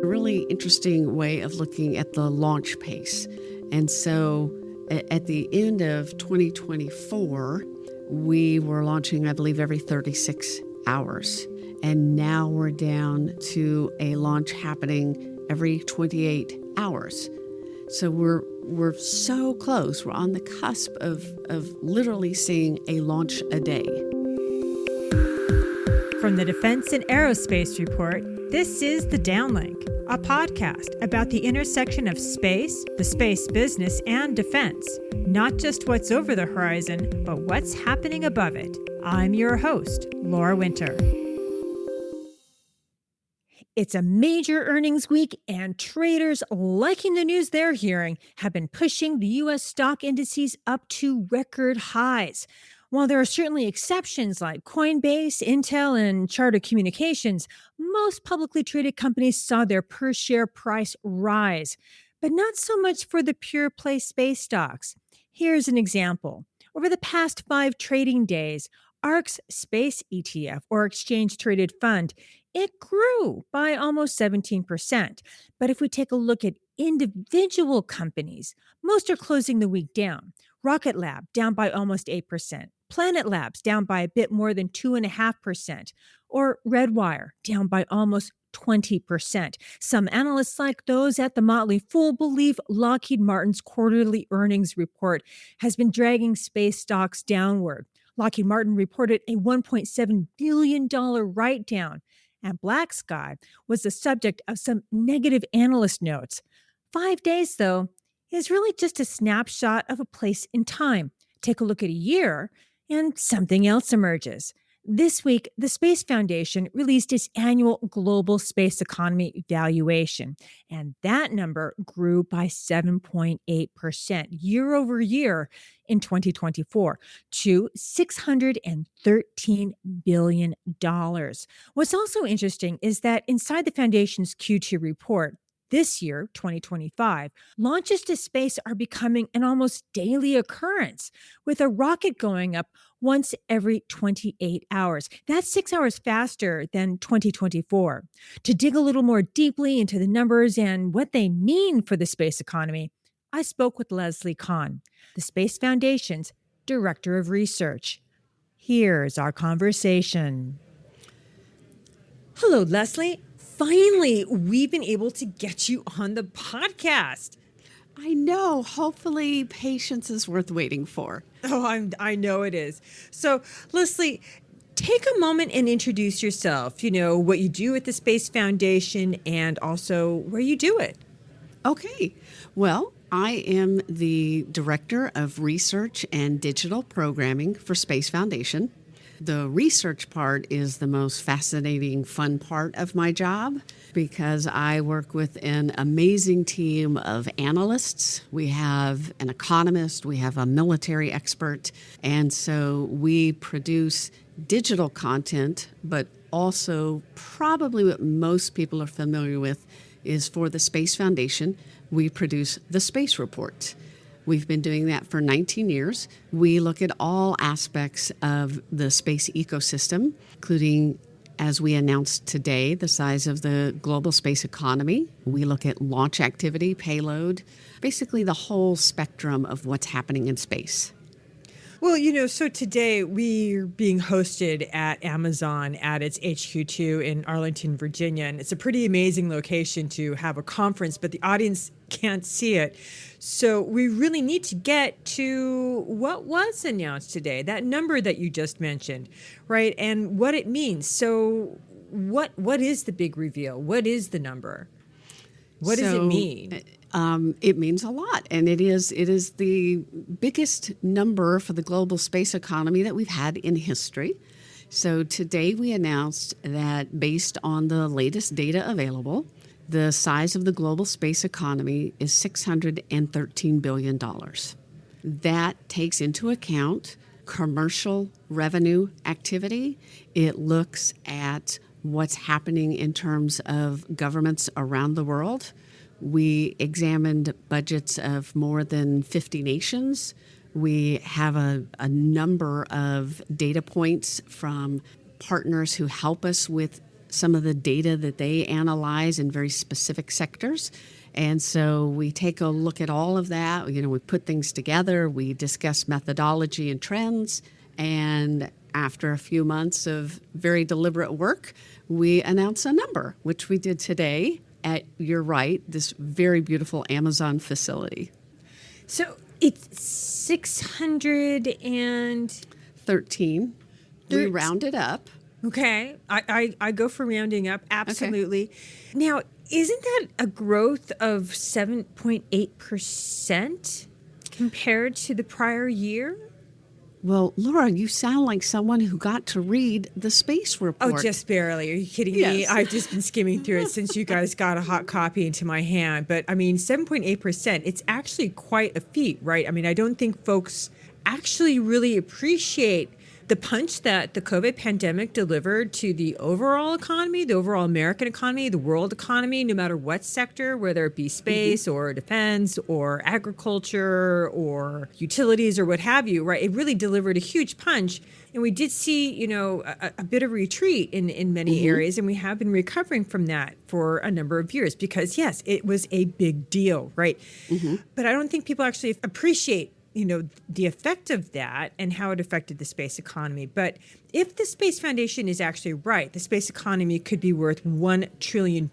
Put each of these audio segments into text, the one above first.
a really interesting way of looking at the launch pace. And so at the end of 2024, we were launching, I believe, every 36 hours. And now we're down to a launch happening every 28 hours. So we're so close. We're on the cusp of literally seeing a launch a day. From the Defense and Aerospace Report, this is The Downlink, a podcast about the intersection of space, the space business, and defense. Not just what's over the horizon, but what's happening above it. I'm your host, Laura Winter. It's a major earnings week, and traders liking the news they're hearing have been pushing the U.S. stock indices up to record highs. While there are certainly exceptions like Coinbase, Intel, and Charter Communications, most publicly traded companies saw their per-share price rise, but not so much for the pure-play space stocks. Here's an example. Over the past 5 trading days, ARK's Space ETF, or Exchange-Traded Fund, it grew by almost 17%. But if we take a look at individual companies, most are closing the week down. Rocket Lab down by almost 8%. Planet Labs down by a bit more than 2.5%. Or Redwire down by almost 20%. Some analysts like those at the Motley Fool believe Lockheed Martin's quarterly earnings report has been dragging space stocks downward. Lockheed Martin reported a $1.7 billion write-down, and Black Sky was the subject of some negative analyst notes. 5 days, though, is really just a snapshot of a place in time. Take a look at a year, and something else emerges. This week, the Space Foundation released its annual Global Space Economy Valuation, and that number grew by 7.8% year over year in 2024 to $613 billion. What's also interesting is that inside the Foundation's Q2 report, this year, 2025, launches to space are becoming an almost daily occurrence, with a rocket going up once every 28 hours. That's 6 hours faster than 2024. To dig a little more deeply into the numbers and what they mean for the space economy, I spoke with Lesley Conn, the Space Foundation's Director of Research. Here's our conversation. Hello, Lesley. Finally, we've been able to get you on the podcast. I know. Hopefully, patience is worth waiting for. Oh, I know it is. So, Lesley, take a moment and introduce yourself. You know, what you do at the Space Foundation and also where you do it. Okay. Well, I am the Director of Research and Digital Programming for Space Foundation. The research part is the most fascinating, fun part of my job because I work with an amazing team of analysts. We have an economist, we have a military expert, and so we produce digital content, but also probably what most people are familiar with is for the Space Foundation, we produce the Space Report. We've been doing that for 19 years. We look at all aspects of the space ecosystem, including, as we announced today, the size of the global space economy. We look at launch activity, payload, basically the whole spectrum of what's happening in space. Well, you know, so today we're being hosted at Amazon at its HQ2 in Arlington, Virginia, and it's a pretty amazing location to have a conference, but the audience can't see it. So we really need to get to what was announced today, that number that you just mentioned, right, and what it means. So what is the big reveal? What is the number? What does it mean? It means a lot, and it is the biggest number for the global space economy that we've had in history. So today we announced that based on the latest data available, the size of the global space economy is $613 billion. That takes into account commercial revenue activity. It looks at what's happening in terms of governments around the world. We examined budgets of more than 50 nations. We have a number of data points from partners who help us with some of the data that they analyze in very specific sectors. And so we take a look at all of that. We put things together, we discuss methodology and trends, and after a few months of very deliberate work, we announce a number, which we did today at, you're right, this very beautiful Amazon facility. So it's 613. We rounded up. Okay. I go for rounding up. Absolutely. Okay. Now, isn't that a growth of 7.8% compared to the prior year? Well, Laura, you sound like someone who got to read the space report. Oh, just barely. Are you kidding Yes. me? I've just been skimming through it since you guys got a hot copy into my hand. But I mean, 7.8%, it's actually quite a feat, right? I mean, I don't think folks actually really appreciate the punch that the COVID pandemic delivered to the overall economy, the overall American economy, the world economy, no matter what sector, whether it be space or defense or agriculture or utilities or what have you, right? It really delivered a huge punch. And we did see, a bit of retreat in many areas, and we have been recovering from that for a number of years because, yes, it was a big deal, right? But I don't think people actually appreciate the effect of that and how it affected the space economy. But if the Space Foundation is actually right, the space economy could be worth $1 trillion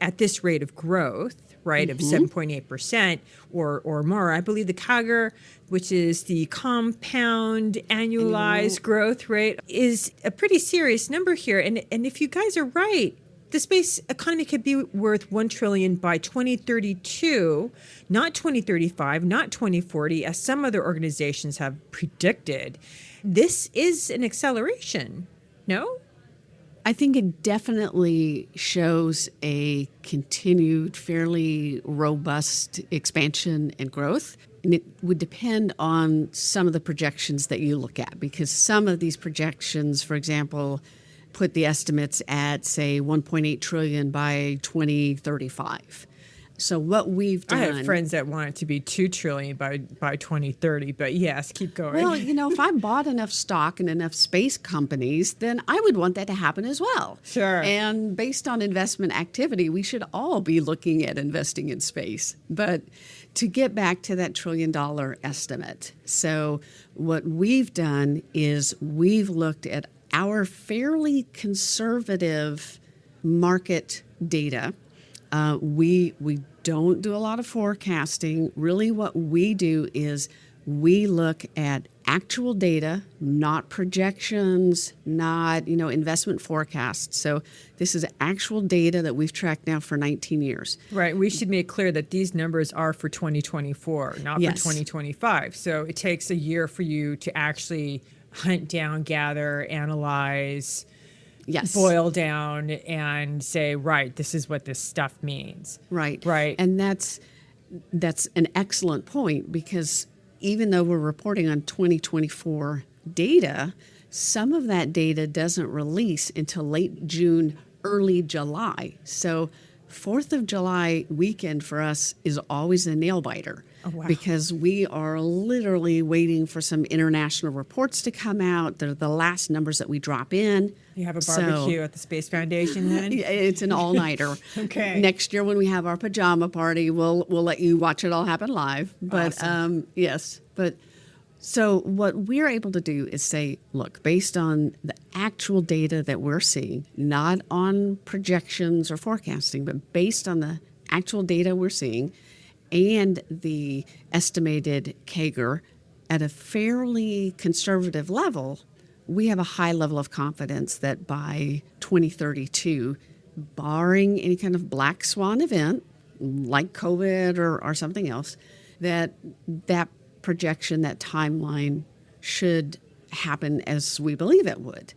at this rate of growth, right, of 7.8% or more. I believe the CAGR, which is the compound annualized growth rate, is a pretty serious number here. And if you guys are right, the space economy could be worth $1 trillion by 2032, not 2035, not 2040, as some other organizations have predicted. This is an acceleration, no? I think it definitely shows a continued, fairly robust expansion and growth. And it would depend on some of the projections that you look at, because some of these projections, for example, put the estimates at, say, 1.8 trillion by 2035. So what we've done... I have friends that want it to be 2 trillion by 2030, but yes, keep going. Well, if I bought enough stock in enough space companies, then I would want that to happen as well. Sure. And based on investment activity, we should all be looking at investing in space. But to get back to that $1 trillion estimate, so what we've done is we've looked at our fairly conservative market data. We don't do a lot of forecasting. Really what we do is we look at actual data, not projections, not, investment forecasts. So this is actual data that we've tracked now for 19 years. Right. We should make clear that these numbers are for 2024, not for 2025. So it takes a year for you to actually hunt down, gather, analyze, boil down, and say, right, this is what this stuff means. Right. Right. And that's an excellent point, because even though we're reporting on 2024 data, some of that data doesn't release until late June, early July. So 4th of July weekend for us is always a nail biter. Oh, wow. Because we are literally waiting for some international reports to come out. They're the last numbers that we drop in. You have a barbecue at the Space Foundation then? It's an all-nighter. Okay. Next year when we have our pajama party, we'll let you watch it all happen live. But awesome. Yes. But so what we're able to do is say, look, based on the actual data that we're seeing, not on projections or forecasting, but based on the actual data we're seeing, and the estimated CAGR at a fairly conservative level, we have a high level of confidence that by 2032, barring any kind of black swan event like COVID or something else, that projection, that timeline should happen as we believe it would.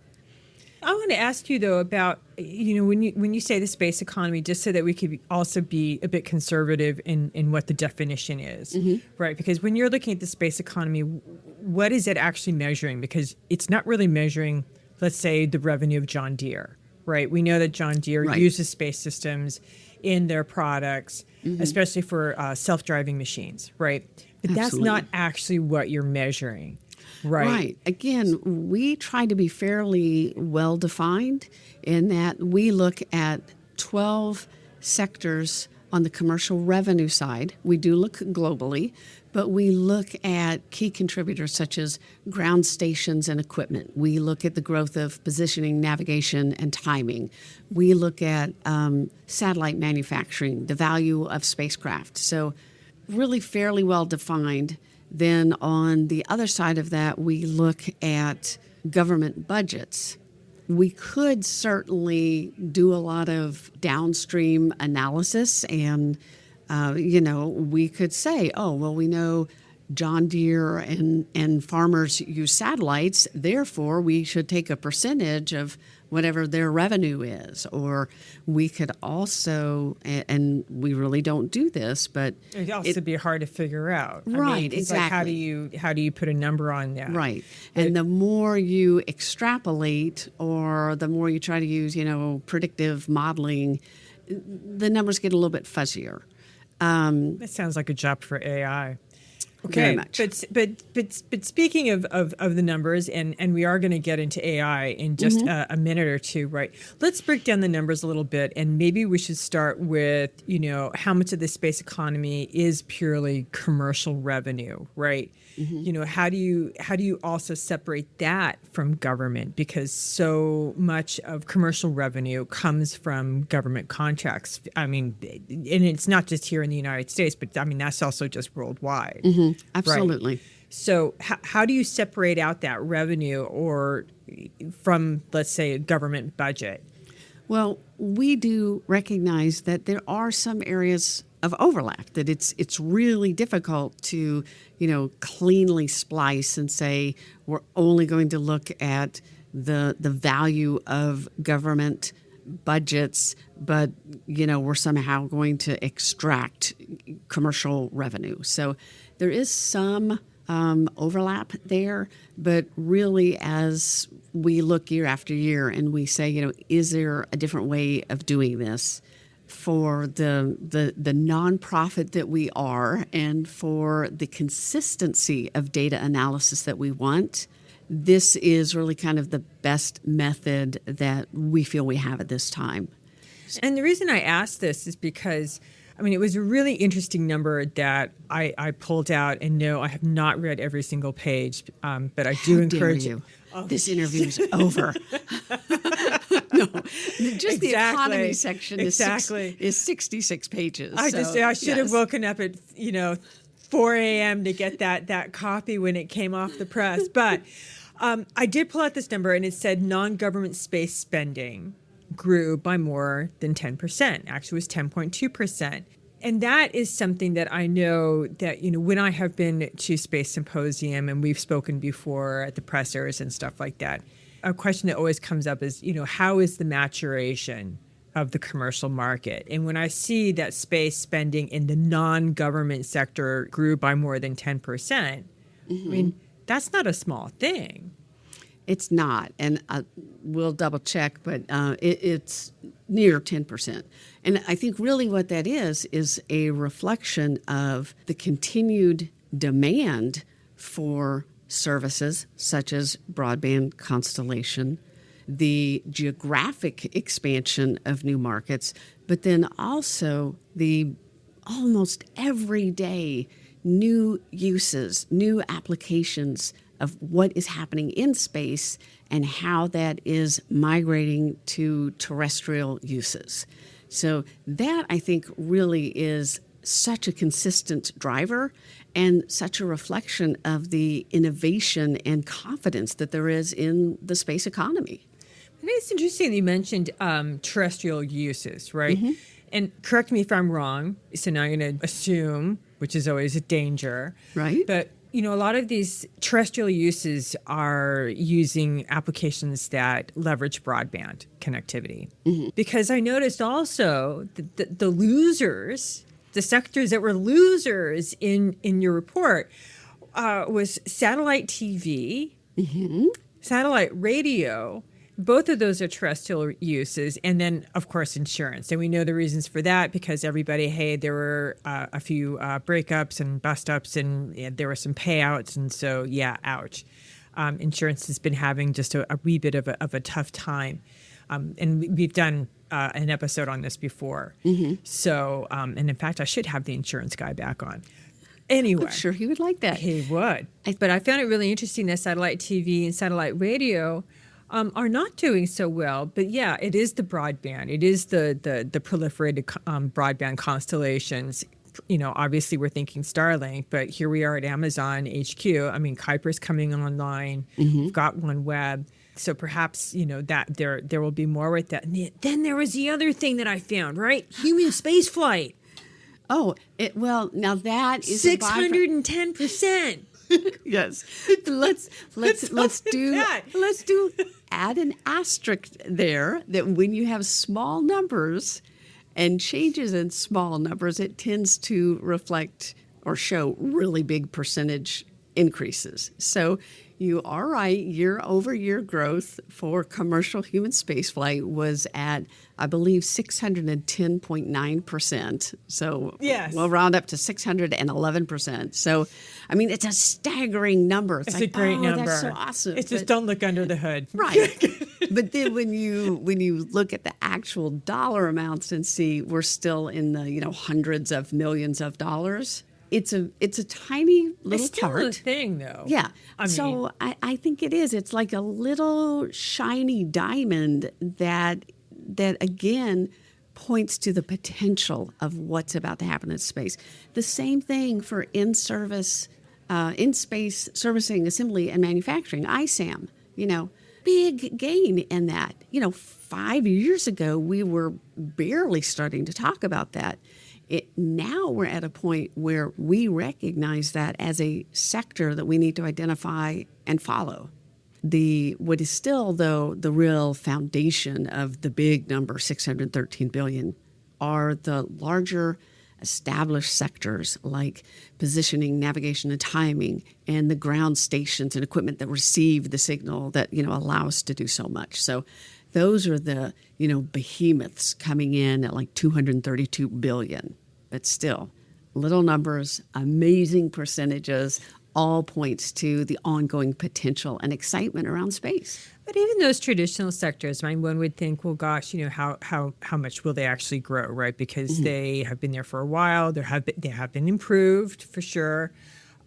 I want to ask you, though, about, when you say the space economy, just so that we could also be a bit conservative in what the definition is, right? Because when you're looking at the space economy, what is it actually measuring? Because it's not really measuring, let's say, the revenue of John Deere, right? We know that John Deere uses space systems in their products, especially for self-driving machines, right? But Absolutely. That's not actually what you're measuring. Right. Again, we try to be fairly well defined in that we look at 12 sectors on the commercial revenue side. We do look globally, but we look at key contributors such as ground stations and equipment. We look at the growth of positioning, navigation, and timing. We look at satellite manufacturing, the value of spacecraft. So really fairly well defined. Then on the other side of that, we look at government budgets. We could certainly do a lot of downstream analysis and, we could say, oh, well, we know John Deere and farmers use satellites, therefore we should take a percentage of whatever their revenue is. Or we could also, and we really don't do this, but it'd also be hard to figure out. Right, it's exactly. Like how do you put a number on that? Right. And the more you extrapolate or the more you try to use, predictive modeling, the numbers get a little bit fuzzier. That sounds like a job for AI. Very much. But speaking of the numbers, and we are going to get into AI in just a minute or two, right? Let's break down the numbers a little bit, and maybe we should start with, how much of the space economy is purely commercial revenue, right? How do you also separate that from government? Because so much of commercial revenue comes from government contracts. I mean, and it's not just here in the United States, but I mean, that's also just worldwide. Absolutely. Right? So how do you separate out that revenue or from, let's say, a government budget? Well, we do recognize that there are some areas of overlap, that it's really difficult to, cleanly splice and say we're only going to look at the value of government budgets, but, we're somehow going to extract commercial revenue. So there is some overlap there, but really as we look year after year and we say, is there a different way of doing this for the nonprofit that we are and for the consistency of data analysis that we want, this is really kind of the best method that we feel we have at this time. And the reason I asked this is because it was a really interesting number that I pulled out, and no, I have not read every single page, but I do encourage you. This interview is over. No, just the economy section is 66 pages. I should have woken up at 4 a.m. to get that copy when it came off the press. But I did pull out this number, and it said non-government space spending grew by more than 10%. Actually, it was 10.2%. And that is something that I know that, when I have been to Space Symposium and we've spoken before at the pressers and stuff like that, a question that always comes up is, how is the maturation of the commercial market? And when I see that space spending in the non-government sector grew by more than 10%, that's not a small thing. It's not, and we'll double check, but it's near 10%. And I think really what that is a reflection of the continued demand for services such as broadband constellation, the geographic expansion of new markets, but then also the almost everyday new uses, new applications of what is happening in space and how that is migrating to terrestrial uses. So that, I think, really is such a consistent driver and such a reflection of the innovation and confidence that there is in the space economy. I think it's interesting that you mentioned terrestrial uses, right? And correct me if I'm wrong. So now I'm going to assume, which is always a danger. Right. But a lot of these terrestrial uses are using applications that leverage broadband connectivity. Because I noticed also the losers, the sectors that were losers in your report was satellite TV, satellite radio, Both of those are terrestrial uses. And then, of course, insurance. And we know the reasons for that because everybody, hey, there were a few breakups and bust-ups and there were some payouts. And so, yeah, ouch. Insurance has been having just a wee bit of a tough time. And we've done an episode on this before. So, and in fact, I should have the insurance guy back on. Anyway. I'm sure he would like that. He would. But I found it really interesting that satellite TV and satellite radio are not doing so well. But yeah, it is the broadband. It is the proliferated broadband constellations. You know, obviously we're thinking Starlink, but here we are at Amazon HQ. I mean, Kuiper's coming online. We've got OneWeb. So perhaps, you know, that there will be more with that. And then there was the other thing that I found, right? Human spaceflight. Oh, well, now that is 610%. Yes. Let's do add an asterisk there that when you have small numbers and changes in small numbers, it tends to reflect or show really big percentage increases. So you are right, year-over-year growth for commercial human spaceflight was at, I believe, 610.9%. So yes, we'll round up to 611%. So, I mean, it's a staggering number. It's like, a great number. That's so awesome. It's just don't look under the hood. Right. But then when you look at the actual dollar amounts and see we're still in the, hundreds of millions of dollars, it's a tiny little it's still part. a thing, though. Yeah. I think it is. It's like a little shiny diamond that again points to the potential of what's about to happen in space. The same thing for in-space servicing, assembly, and manufacturing, ISAM. Big gain in that. 5 years ago, we were barely starting to talk about that. Now we're at a point where we recognize that as a sector that we need to identify and follow. What is still, though, the real foundation of the big number, 613 billion, are the larger established sectors like positioning, navigation, and timing, and the ground stations and equipment that receive the signal that, allow us to do so much. So those are the, behemoths coming in at like 232 billion. But still, little numbers, amazing percentages, all points to the ongoing potential and excitement around space. But even those traditional sectors, one would think, well, gosh, how much will they actually grow, right? Because they have been there for a while. They have been improved for sure.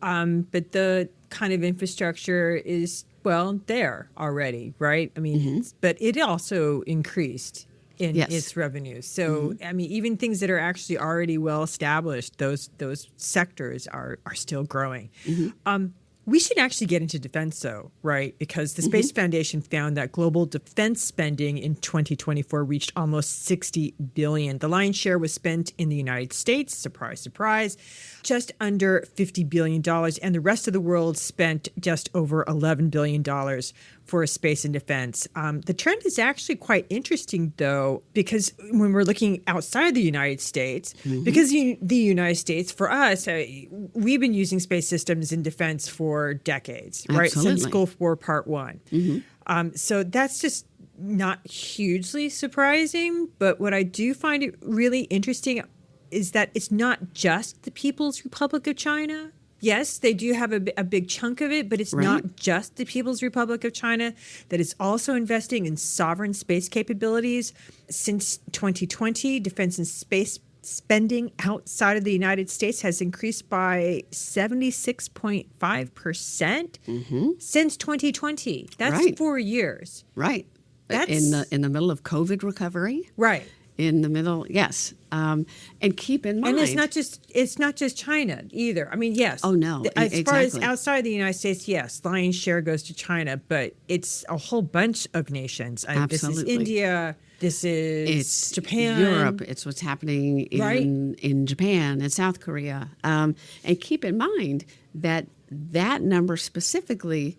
But the kind of infrastructure is, there already, right? But it also increased in its revenues. So, even things that are actually already well established, those sectors are still growing. We should actually get into defense, though, right? Because the Space Foundation found that global defense spending in 2024 reached almost $60 billion. The lion's share was spent in the United States, surprise, surprise, just under $50 billion. And the rest of the world spent just over $11 billion for space and defense. The trend is actually quite interesting, though, because when we're looking outside the United States, because the United States, for us, we've been using space systems in defense for decades, right? Since Gulf War Part 1. So that's just not hugely surprising. But what I do find it really interesting is that it's not just the People's Republic of China. Yes, they do have a big chunk of it, but it's not just the People's Republic of China that is also investing in sovereign space capabilities. Since 2020, defense and space spending outside of the United States has increased by 76.5% since 2020. That's 4 years. Right. That's in the middle of COVID recovery. Right. In the middle, yes. And keep in mind, and it's not just China either. Yes. Oh no. As far as outside the United States, yes, lion's share goes to China, but it's a whole bunch of nations. Absolutely. This is India. It's Japan, Europe. It's what's happening in Japan and South Korea. And keep in mind that number specifically,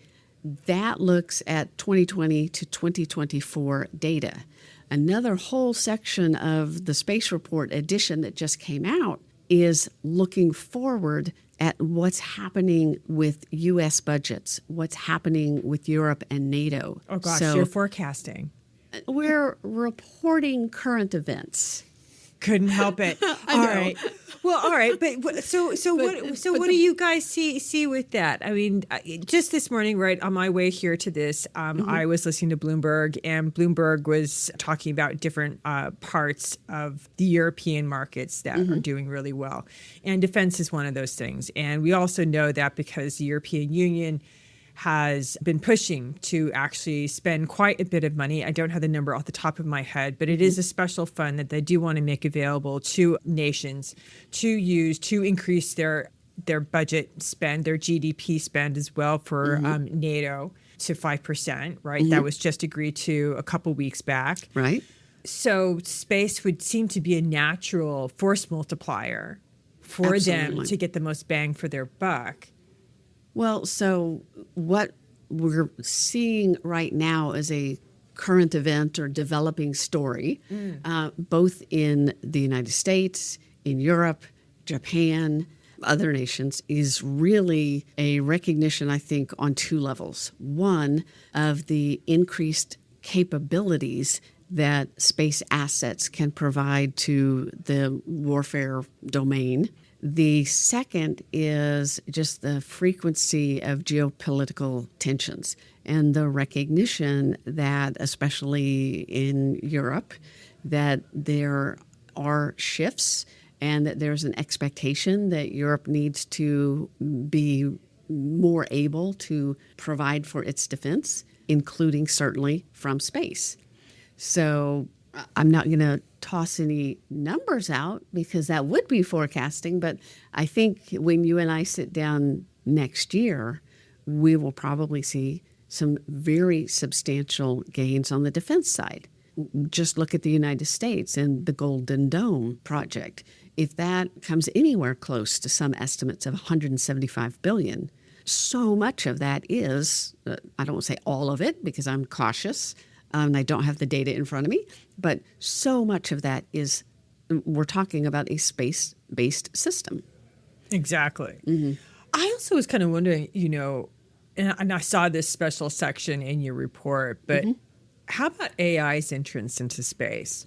that looks at 2020 to 2024 data. Another whole section of the Space Report edition that just came out is looking forward at what's happening with U.S. budgets, what's happening with Europe and NATO. Oh, gosh, so you're forecasting. we're reporting current events. Couldn't help it. I All know. right. Well, all right. But what do you guys see with that? I mean, just this morning, right on my way here to this, I was listening to Bloomberg, and Bloomberg was talking about different parts of the European markets that are doing really well, and defense is one of those things. And we also know that because the European Union has been pushing to actually spend quite a bit of money. I don't have the number off the top of my head, but it is a special fund that they do want to make available to nations to use to increase their budget spend, their GDP spend as well for NATO to 5%, right? That was just agreed to a couple weeks back. Right. So space would seem to be a natural force multiplier for them Absolutely. to get the most bang for their buck. Well, so what we're seeing right now is a current event or developing story, both in the United States, in Europe, Japan, other nations, is really a recognition, I think, on two levels. One, of the increased capabilities that space assets can provide to the warfare domain. The second is just the frequency of geopolitical tensions and the recognition that, especially in Europe, that there are shifts and that there's an expectation that Europe needs to be more able to provide for its defense, including certainly from space. So I'm not going to toss any numbers out because that would be forecasting, but I think when you and I sit down next year, we will probably see some very substantial gains on the defense side. Just look at the United States and the Golden Dome project. If that comes anywhere close to some estimates of $175 billion, so much of that is, I don't want to say all of it because I'm cautious, and I don't have the data in front of me, but so much of that is, we're talking about a space-based system. Exactly. I also was kind of wondering, and I saw this special section in your report, but how about AI's entrance into space?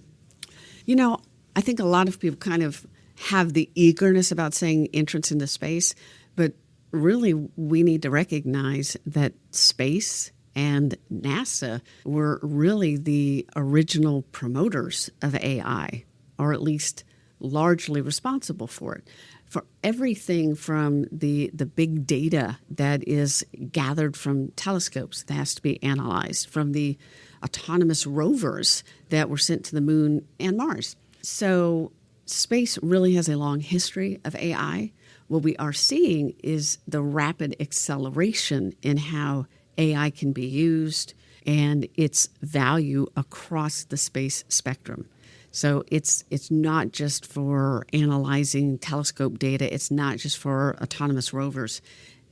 I think a lot of people kind of have the eagerness about saying entrance into space, but really we need to recognize that space and NASA were really the original promoters of AI, or at least largely responsible for it. For everything from the big data that is gathered from telescopes that has to be analyzed, from the autonomous rovers that were sent to the moon and Mars. So space really has a long history of AI. What we are seeing is the rapid acceleration in how AI can be used and its value across the space spectrum. So it's not just for analyzing telescope data. It's not just for autonomous rovers.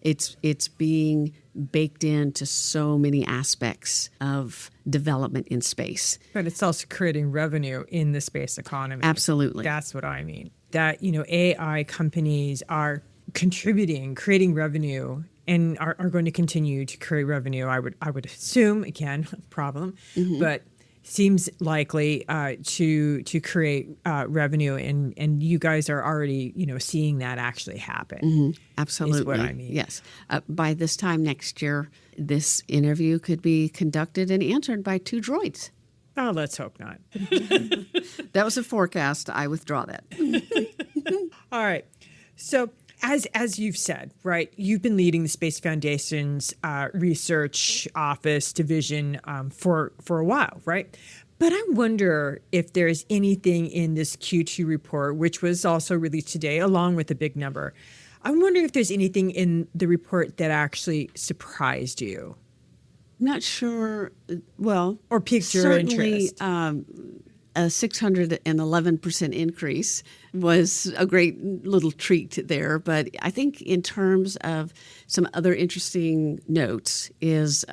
It's being baked into so many aspects of development in space. But it's also creating revenue in the space economy. Absolutely. That's what I mean. That, AI companies are contributing, creating revenue, and are going to continue to create revenue. I would assume, again, problem, but seems likely to create revenue, and you guys are already seeing that actually happen. Absolutely, is what I mean. Yes. By this time next year, this interview could be conducted and answered by 2 droids. Oh, let's hope not. That was a forecast. I withdraw that. All right. So as you've said, right, you've been leading the Space Foundation's research office division for a while, right? But I wonder if there's anything in this Q2 report, which was also released today, along with a big number. I'm wondering if there's anything in the report that actually surprised you. Not sure. Well, or piqued your certainly, interest. A 611% increase was a great little treat there. But I think in terms of some other interesting notes is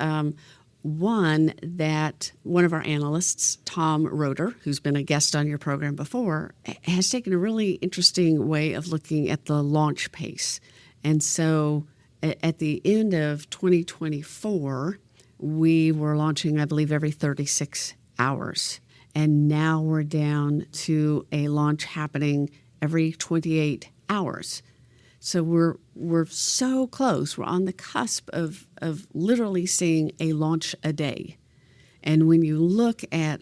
One, that one of our analysts, Tom Roeder, who's been a guest on your program before, has taken a really interesting way of looking at the launch pace. And so at the end of 2024, we were launching, I believe, every 36 hours. And now we're down to a launch happening every 28 hours. So we're so close. We're on the cusp of literally seeing a launch a day. And when you look at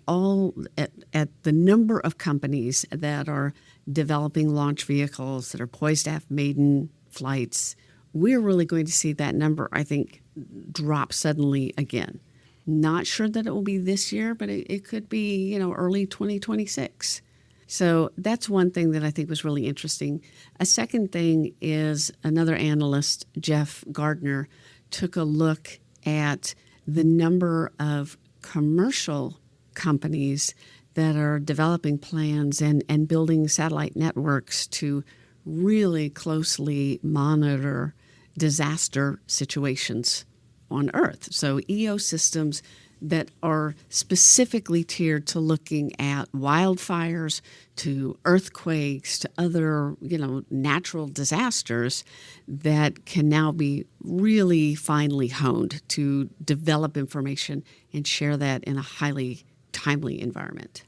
at the number of companies that are developing launch vehicles that are poised to have maiden flights, we're really going to see that number, I think, drop suddenly again. Not sure that it will be this year, but it could be, early 2026. So that's one thing that I think was really interesting. A second thing is another analyst, Jeff Gardner, took a look at the number of commercial companies that are developing plans and building satellite networks to really closely monitor disaster situations on Earth. So EO systems that are specifically tiered to looking at wildfires, to earthquakes, to other, natural disasters that can now be really finely honed to develop information and share that in a highly timely environment.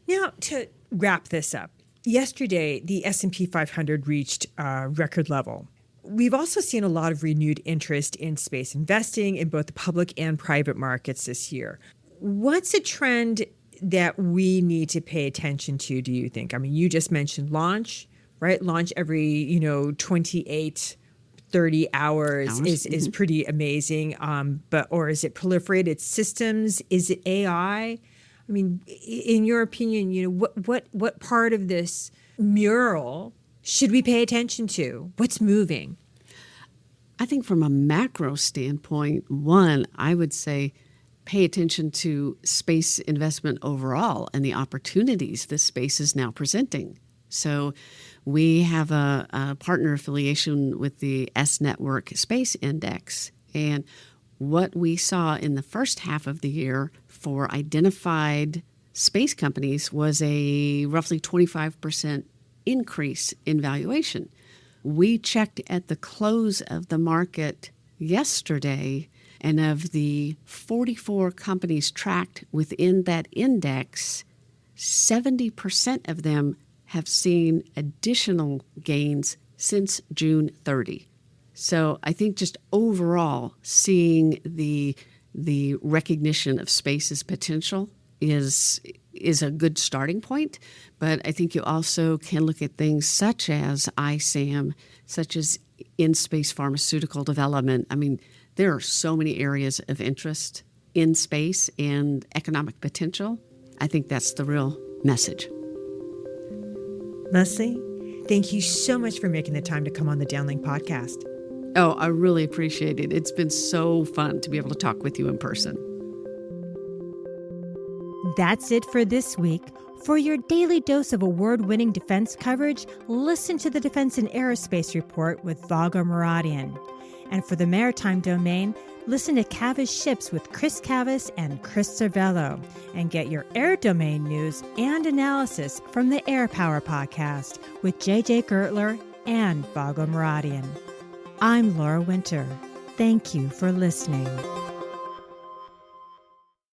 Now, to wrap this up, yesterday the S&P 500 reached a record level. We've also seen a lot of renewed interest in space investing in both the public and private markets this year. What's a trend that we need to pay attention to, do you think? I mean, you just mentioned launch, right? Launch every, 28, 30 hours is pretty amazing. Or is it proliferated systems? Is it AI? I mean, in your opinion, what part of this mural should we pay attention to? What's moving? I think from a macro standpoint, one, I would say pay attention to space investment overall and the opportunities this space is now presenting. So we have a partner affiliation with the S Network Space Index. And what we saw in the first half of the year for identified space companies was a roughly 25% increase in valuation. We checked at the close of the market yesterday, and of the 44 companies tracked within that index, 70% of them have seen additional gains since June 30. So I think just overall seeing the recognition of space's potential is a good starting point. But I think you also can look at things such as ISAM, such as in-space pharmaceutical development. I mean, there are so many areas of interest in space and economic potential. I think that's the real message. Lesley, thank you so much for making the time to come on the Downlink podcast. Oh, I really appreciate it. It's been so fun to be able to talk with you in person. That's it for this week. For your daily dose of award-winning defense coverage, listen to the Defense and Aerospace Report with Vago Muradian. And for the maritime domain, listen to Cavis Ships with Chris Cavis and Chris Cervello. And get your air domain news and analysis from the Air Power Podcast with JJ Gertler and Vago Muradian. I'm Laura Winter. Thank you for listening.